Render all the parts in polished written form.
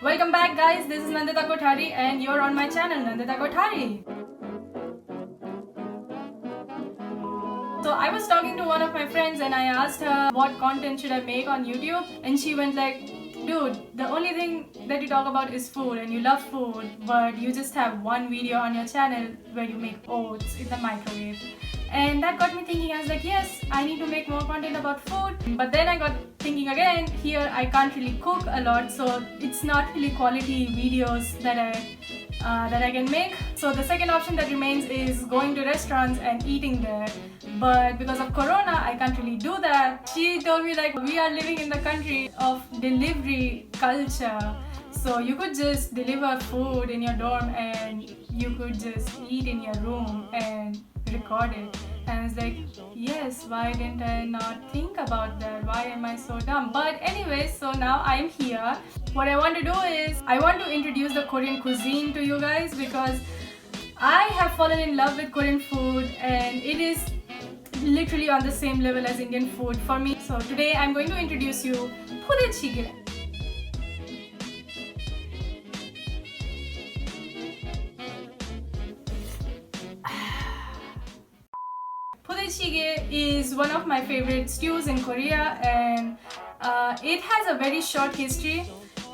Welcome back, guys. This is Nandita Kothari and you're on my channel, Nandita Kothari. So I was talking to one of my friends and I asked her what content should I make on YouTube, and she went like, dude, the only thing that you talk about is food and you love food, but you just have one video on your channel where you make oats in the microwave. And that got me thinking. I was like, yes, I need to make more content about food. But then I got thinking again, here I can't really cook a lot, so it's not really quality videos that I can make. So the second option that remains is going to restaurants and eating there. But because of Corona, I can't really do that. She told me like, we are living in the country of delivery culture. So you could just deliver food in your dorm and you could just eat in your room and record it. And I was like, yes, why didn't I not think about that? Why am I so dumb? But anyway, so now I'm here. What I want to do is I want to introduce the Korean cuisine to you guys, because I have fallen in love with Korean food and it is literally on the same level as Indian food for me. So today I'm going to introduce you 부대찌개. Budae-jjigae is one of my favorite stews in Korea, and it has a very short history,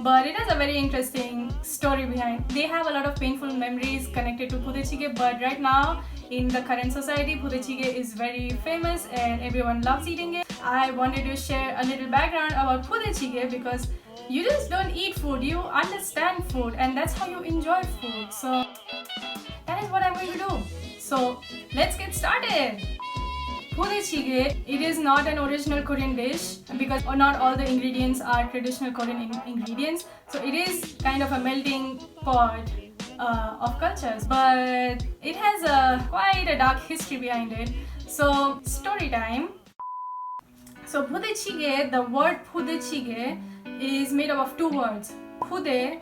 but it has a very interesting story behind. They have a lot of painful memories connected to budae-jjigae, but right now in the current society, budae-jjigae is very famous and everyone loves eating it. I wanted to share a little background about budae-jjigae because you just don't eat food, you understand food, and that's how you enjoy food. So that is what I'm going to do. So let's get started. Budae-jjigae, it is not an original Korean dish because not all the ingredients are traditional Korean ingredients. So it is kind of a melting pot of cultures, but it has quite a dark history behind it. So story time. So budae-jjigae, the word budae-jjigae is made up of two words. Budae,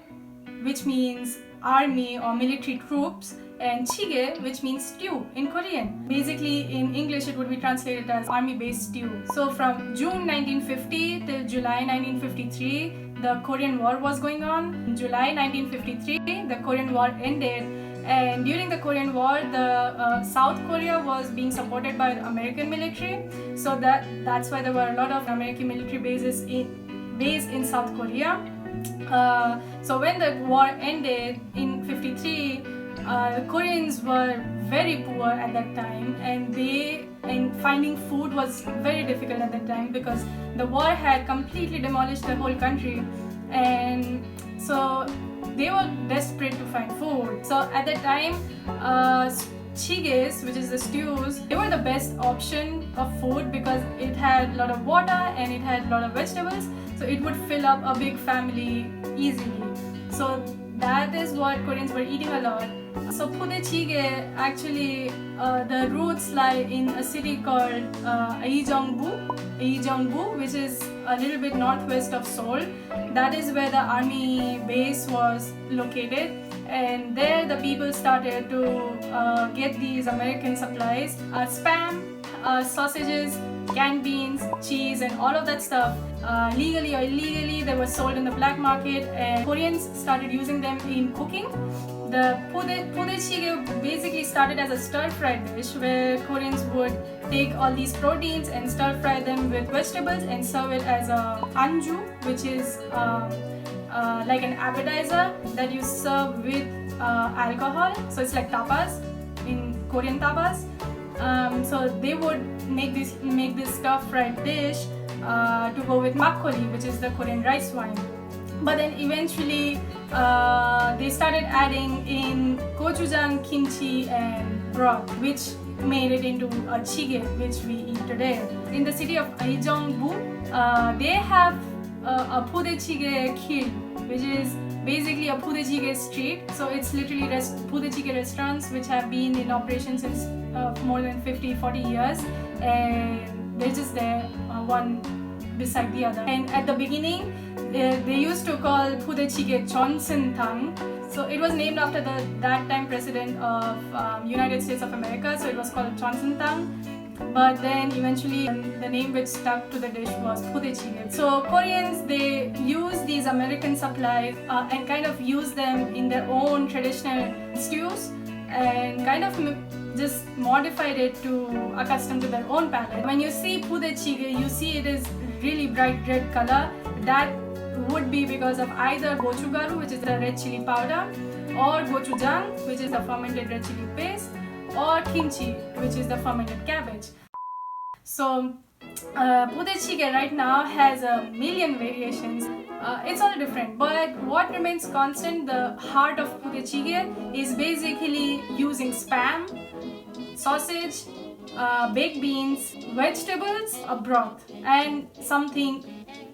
which means army or military troops, and jjigae, which means stew in Korean. Basically, in English, it would be translated as army-based stew. So from June 1950 till July 1953, the Korean War was going on. In July 1953, the Korean War ended, and during the Korean War, the South Korea was being supported by the American military. So that's why there were a lot of American military bases in South Korea. So when the war ended in 53, Koreans were very poor at that time, and finding food was very difficult at that time because the war had completely demolished the whole country, and so they were desperate to find food. So at that time, jjigaes, which is the stews, they were the best option of food because it had a lot of water and it had a lot of vegetables, so it would fill up a big family easily. So that is what Koreans were eating a lot. So budae-jjigae, actually the roots lie in a city called Ijeongbu, which is a little bit northwest of Seoul. That is where the army base was located, and there the people started to get these American supplies, spam, sausages, canned beans, cheese, and all of that stuff. Legally or illegally, they were sold in the black market, and Koreans started using them in cooking. The budae-jjigae basically started as a stir-fried dish where Koreans would take all these proteins and stir-fry them with vegetables and serve it as a anju, which is like an appetizer that you serve with alcohol. So it's like tapas in Korean tapas. So they would make this stir-fried dish to go with makgeolli, which is the Korean rice wine. But then eventually they started adding in gochujang, kimchi, and broth, which made it into a jjigae, which we eat today. In the city of Ijeongbu, they have a budae-jjigae kiln, which is basically a budae-jjigae street. So it's literally budae-jjigae restaurants which have been in operation since more than 50-40 years, and they're just there one beside the other. And at the beginning, they used to call budae-jjigae Jeonseun-tang. So it was named after that time president of United States of America. So it was called Jeonseun-tang. But then eventually the name which stuck to the dish was budae-jjigae. So Koreans, they use these these American supplies and kind of use them in their own traditional stews and kind of just modified it to accustom to their own palate. When you see pudechige, you see it is really bright red color. That would be because of either gochugaru, which is the red chili powder, or gochujang, which is the fermented red chili paste, or kimchi, which is the fermented cabbage. So pudechige right now has a million variations. It's all different, but what remains constant, the heart of pudechige, is basically using spam, sausage, baked beans, vegetables, a broth, and something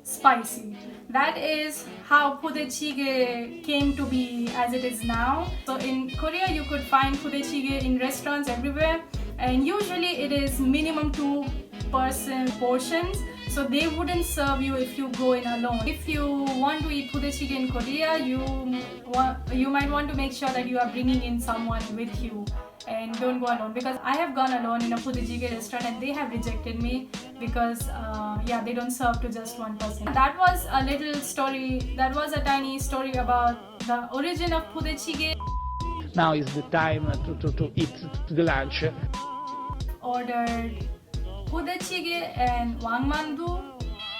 spicy. That is how pudechige came to be as it is now. So in Korea, you could find pudechige in restaurants everywhere, and usually it is minimum 2-person portions. So they wouldn't serve you if you go in alone. If you want to eat pudechige in Korea, you might want to make sure that you are bringing in someone with you and don't go alone, because I have gone alone in a pudechige restaurant and they have rejected me because they don't serve to just one person. That was a little story, that was a tiny story about the origin of pudechige. Now is the time to eat the lunch. Ordered pudechige and wangmandu.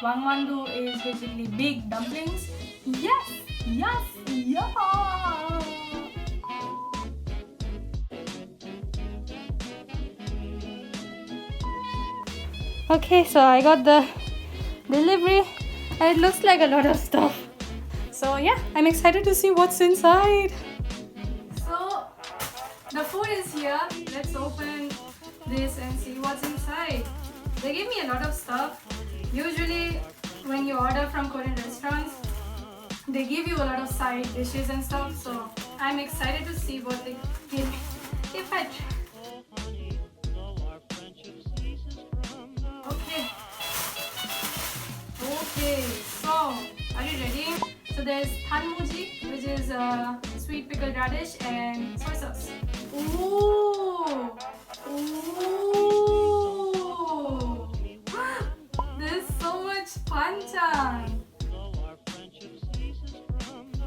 Wangmandu is basically big dumplings. Yes, yes, yeah. Okay, so I got the delivery and it looks like a lot of stuff. So yeah, I'm excited to see what's inside. So the food is here. Let's open this and see what's inside. They gave me a lot of stuff. Usually when you order from Korean restaurants, they give you a lot of side dishes and stuff. So I'm excited to see what they give me. If I try. Okay, so are you ready? So there's tanmuji, which is sweet pickled radish and soy sauce. Ooh! Ooh! There's so much banchan.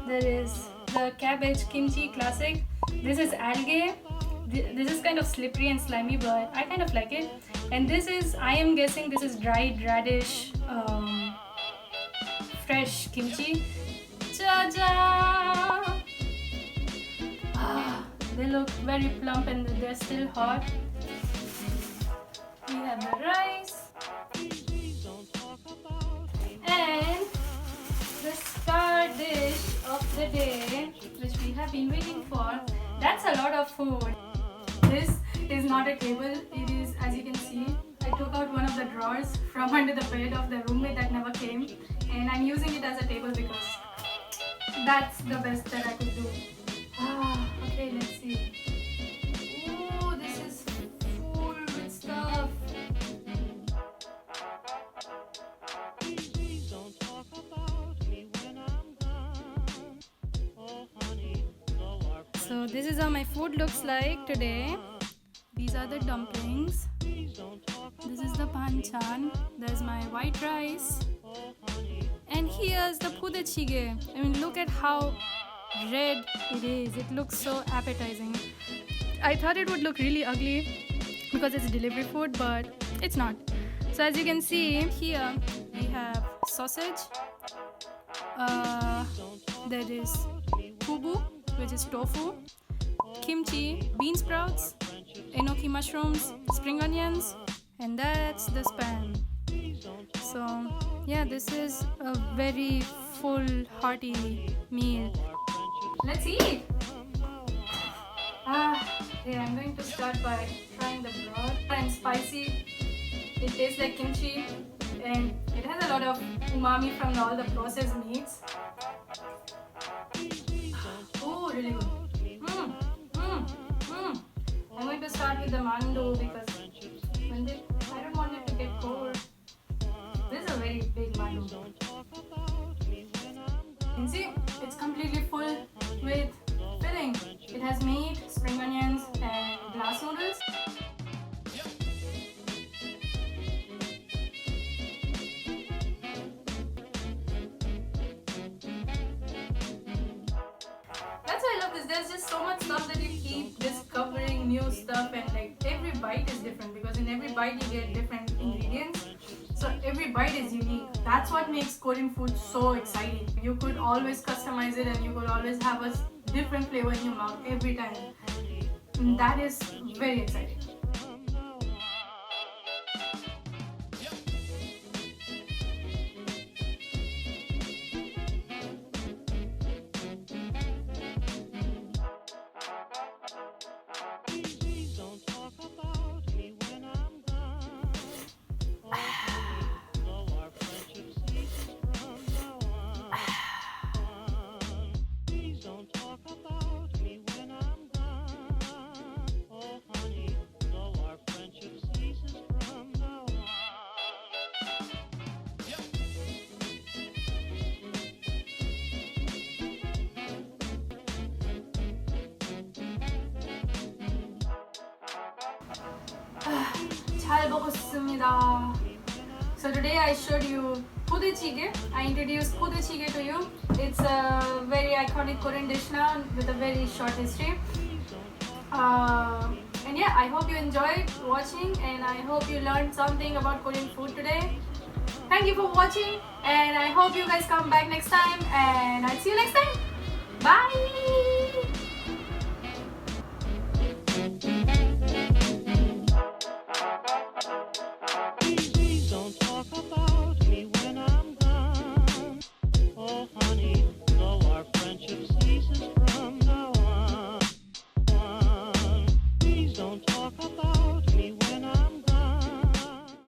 There is the cabbage kimchi classic. This is algae. This is kind of slippery and slimy, but I kind of like it. And this is, I am guessing this is dried radish, fresh kimchi. Cha-ja! They look very plump and they're still hot. We have the rice. And the star dish of the day, which we have been waiting for. That's a lot of food. This is not a table. It is, as you can see, I took out one of the drawers from under the bed of the roommate that never came, and I'm using it as a table because that's the best that I could do. Okay, let's see. Ooh, this is full with stuff. So this is how my food looks like today. These are the dumplings. This is the banchan. There's my white rice. And here's the pudechige. I mean, look at how red it is. It looks so appetizing. I thought it would look really ugly because it's delivery food, but it's not. So as you can see, here we have sausage. There is fugu, which is tofu, kimchi, bean sprouts, enoki mushrooms, spring onions, and that's the spam. So yeah, this is a very full, hearty meal. Let's eat! Okay, I'm going to start by trying the broth. And spicy. It tastes like kimchi, and it has a lot of umami from all the processed meats. Oh, really good. I'm going to start with the mandu because I don't want it to get cold. This is a very big mandu. And see, it's completely full with filling. It has meat, spring onions, and glass noodles. there's just so much stuff that you keep discovering new stuff, and like every bite is different because in every bite you get different ingredients. So every bite is unique. That's what makes Korean food so exciting. You could always customize it and you could always have a different flavor in your mouth every time. And that is very exciting. 잘 먹었습니다. So today I showed you budae-jjigae. I introduced budae-jjigae to you. It's a very iconic Korean dish now with a very short history. And yeah, I hope you enjoyed watching and I hope you learned something about Korean food today. Thank you for watching and I hope you guys come back next time and I'll see you next time. Bye!